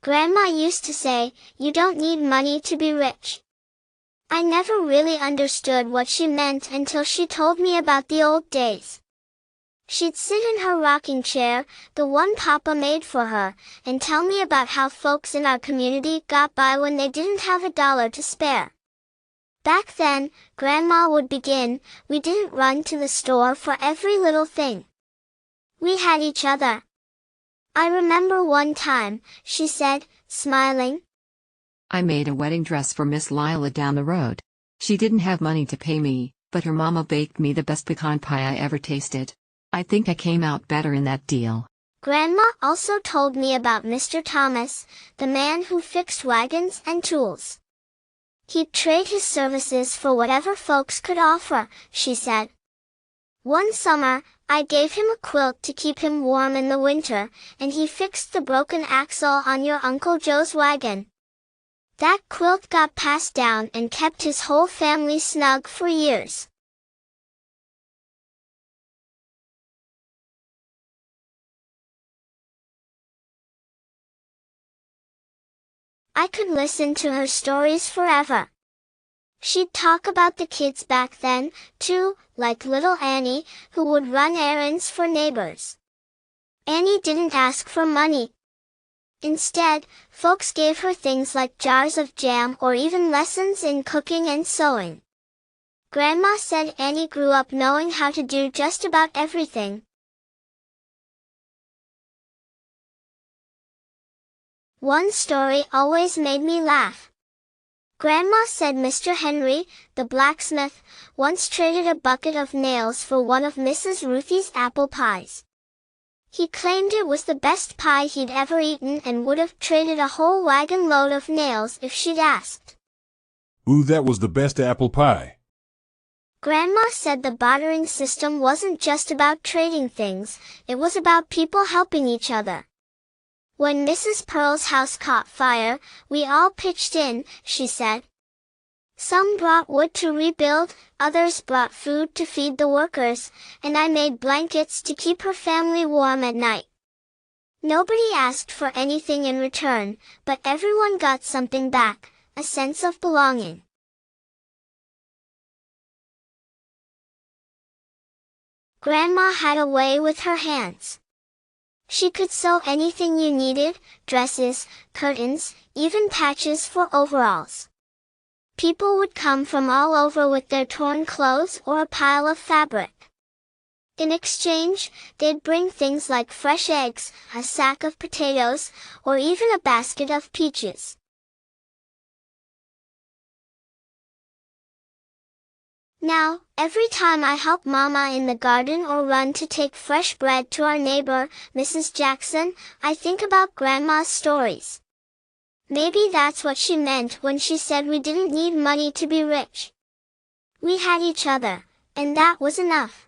Grandma used to say, "You don't need money to be rich." I never really understood what she meant until she told me about the old days. She'd sit in her rocking chair, the one Papa made for her, and tell me about how folks in our community got by when they didn't have a dollar to spare. Back then, Grandma would begin, we didn't run to the store for every little thing. We had each other. I remember one time, she said, smiling, I made a wedding dress for Miss Lila down the road. She didn't have money to pay me, but her mama baked me the best pecan pie I ever tasted. I think I came out better in that deal. Grandma also told me about Mr. Thomas, the man who fixed wagons and tools. He'd trade his services for whatever folks could offer, she said. One summer, I gave him a quilt to keep him warm in the winter, and he fixed the broken axle on your Uncle Joe's wagon. That quilt got passed down and kept his whole family snug for years. I could listen to her stories forever. She'd talk about the kids back then, too, like little Annie, who would run errands for neighbors. Annie didn't ask for money. Instead, folks gave her things like jars of jam or even lessons in cooking and sewing. Grandma said Annie grew up knowing how to do just about everything. One story always made me laugh. Grandma said Mr. Henry, the blacksmith, once traded a bucket of nails for one of Mrs. Ruthie's apple pies. He claimed it was the best pie he'd ever eaten and would have traded a whole wagon load of nails if she'd asked. Ooh, that was the best apple pie. Grandma said the bartering system wasn't just about trading things, it was about people helping each other. When Mrs. Pearl's house caught fire, we all pitched in, she said. Some brought wood to rebuild, others brought food to feed the workers, and I made blankets to keep her family warm at night. Nobody asked for anything in return, but everyone got something back, a sense of belonging. Grandma had a way with her hands. She could sew anything you needed, dresses, curtains, even patches for overalls. People would come from all over with their torn clothes or a pile of fabric. In exchange, they'd bring things like fresh eggs, a sack of potatoes, or even a basket of peaches. Now, every time I help Mama in the garden or run to take fresh bread to our neighbor, Mrs. Jackson, I think about Grandma's stories. Maybe that's what she meant when she said we didn't need money to be rich. We had each other, and that was enough.